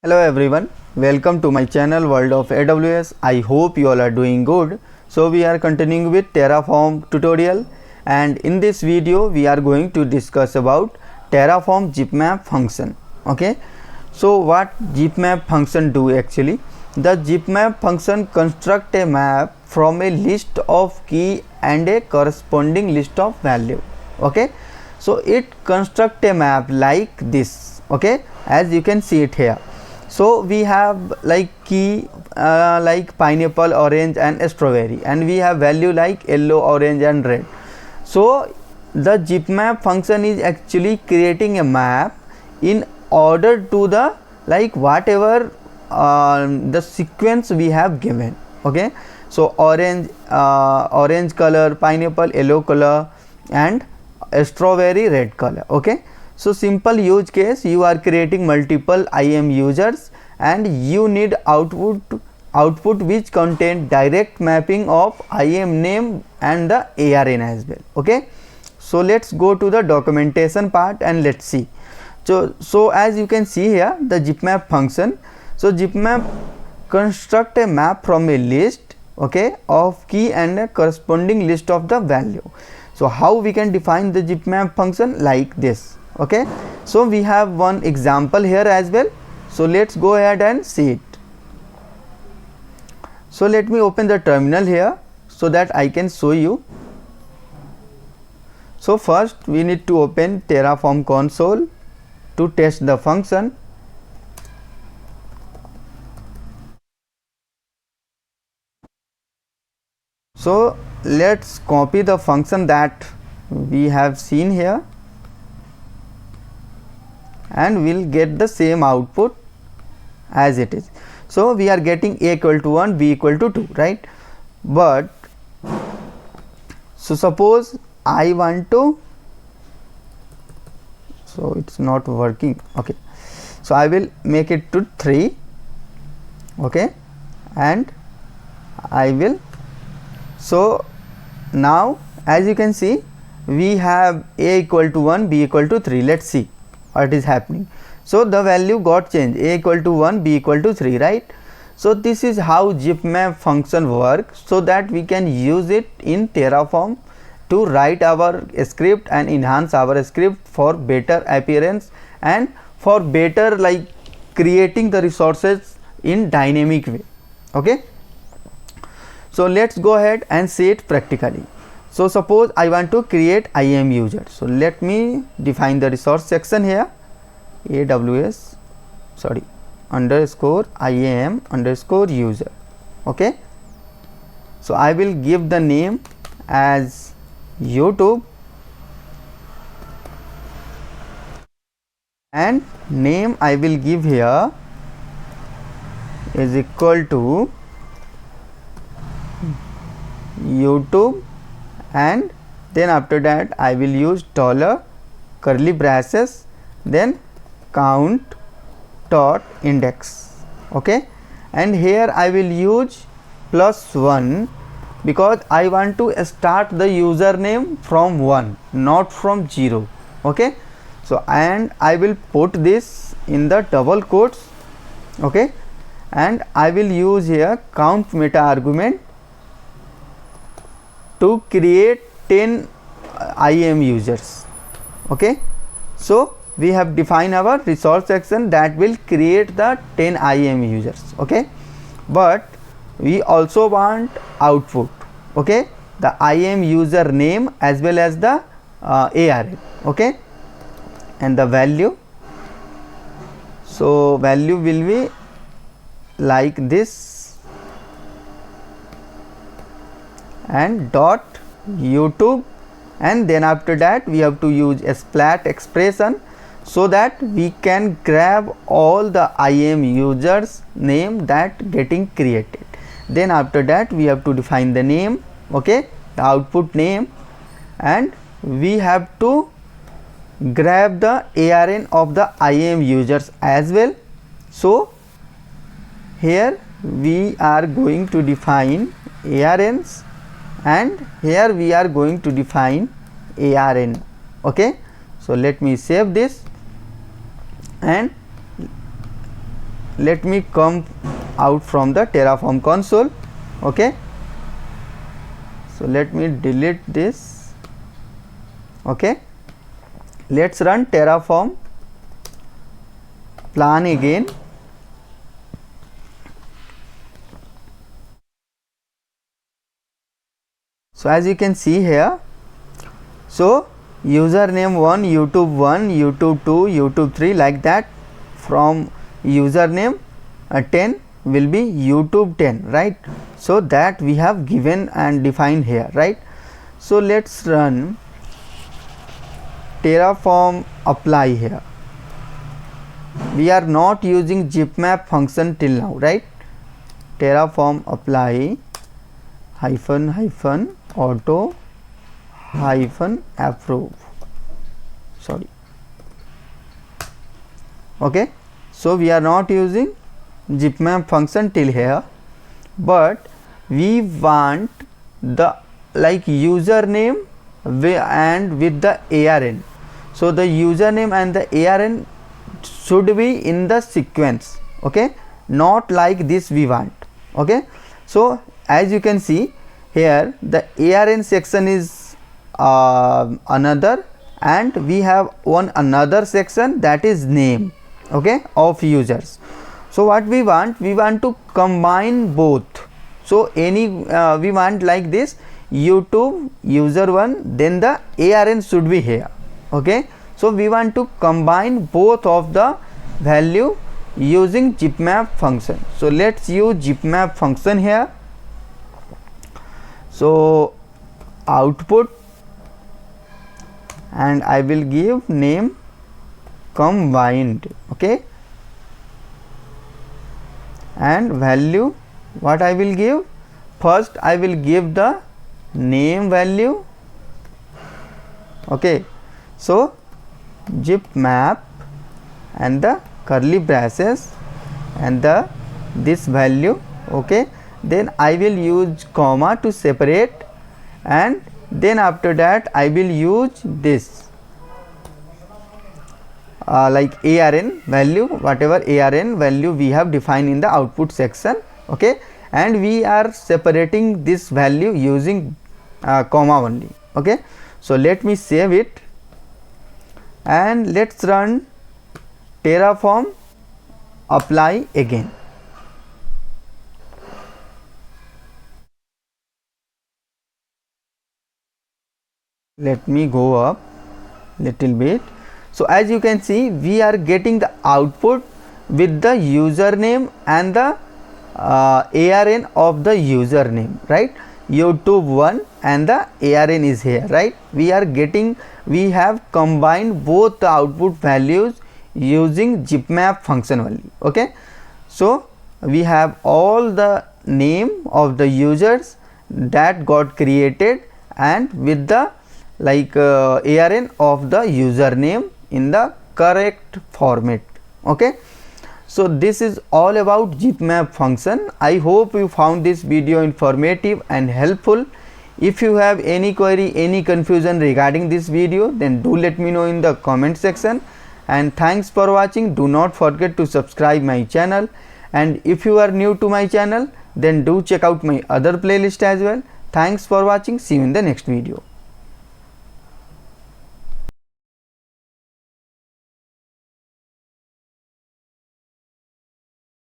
Hello everyone, welcome to my channel World of AWS. I hope you all are doing good. So we are continuing with Terraform tutorial, and in this video we are going to discuss about Terraform zipmap function. Okay, so what zipmap function do actually? The zipmap function construct a map from a list of key and a corresponding list of value. Okay, so it construct a map like this. Okay, as you can see it here. So we have like key like pineapple, orange and strawberry, and we have value like yellow, orange and red. So the zipmap function is actually creating a map in order to the like whatever the sequence we have given. Okay, so orange color, pineapple yellow color and strawberry red color. Okay, so simple use case, you are creating multiple IAM users and you need output which contain direct mapping of IAM name and the ARN as well. Okay, so let's go to the documentation part and let's see. So as you can see here, the zipmap function. So zipmap construct a map from a list, okay, of key and a corresponding list of the value. So how we can define the zipmap function? Like this. Okay, so we have one example here as well, so let's go ahead and see it. So let me open the terminal here so that I can show you. So first we need to open Terraform console to test the function. So let's copy the function that we have seen here and we'll get the same output as it is. So we are getting a equal to 1, b equal to 2, right? But so suppose I want to, so it's not working. Okay, so I will make it to 3. Okay, and I will, so now as you can see we have a equal to 1, b equal to 3. Let's see what is happening. So the value got changed, a equal to 1, b equal to 3, right? So this is how zipmap function works, so that we can use it in Terraform to write our script and enhance our script for better appearance and for better like creating the resources in dynamic way. Okay, so let's go ahead and see it practically. So suppose I want to create IAM user. So let me define the resource section here, AWS underscore IAM underscore user. Okay, so I will give the name as YouTube and name I will give here is equal to YouTube, and then after that I will use dollar curly braces, then count dot index. Okay, and here I will use +1 because I want to start the username from 1, not from 0. Okay, so and I will put this in the double quotes. Okay, and I will use here count meta argument to create 10 IAM users. Okay, so we have defined our resource section that will create the 10 IAM users. Okay, but we also want output. Okay, the IAM user name as well as the ARN. Okay, and the value, so value will be like this and dot YouTube, and then after that we have to use a splat expression so that we can grab all the IAM users name that getting created. Then after that we have to define the name, okay, the output name, and we have to grab the ARN of the IAM users as well. So here we are going to define ARNs and here we are going to define ARN. Okay, so let me save this and let me come out from the Terraform console. Okay, so let me delete this. Okay, let's run Terraform plan again. So as you can see here, so username 1 YouTube 1, YouTube 2, YouTube 3, like that. From username 10 will be YouTube 10, right? So that we have given and defined here, right? So let's run Terraform apply here. We are not using zipmap function till now, right? Terraform apply -- auto approve. Sorry. Okay, so we are not using zipmap function till here, but we want the username and with the ARN. So the username and the ARN should be in the sequence. Okay, not like this we want. Okay, so as you can see here, the ARN section is another, and we have another section, that is name, okay, of users. So what we want to combine both. So we want like this: YouTube user 1, then the ARN should be here. Okay, so we want to combine both of the value using zipmap function. So let's use zipmap function here. So output, and I will give name combined. Okay, and value, what I will give? First I will give the name value. Okay, so zipmap and the curly braces and this value. Okay, then I will use comma to separate, and then after that I will use this like ARN value, whatever ARN value we have defined in the output section. Okay, and we are separating this value using comma only. Okay, so let me save it, and let's run Terraform apply again. Let me go up little bit. So as you can see, we are getting the output with the username and the ARN of the username, right? YouTube 1 and the ARN is here, right? We have combined both the output values using zipmap function only. Okay, so we have all the name of the users that got created, and with the ARN of the username in the correct format. Okay, so this is all about zipmap function. I hope you found this video informative and helpful. If you have any query, any confusion regarding this video, then do let me know in the comment section. And thanks for watching. Do not forget to subscribe my channel, and if you are new to my channel, then do check out my other playlist as well. Thanks for watching. See you in the next video.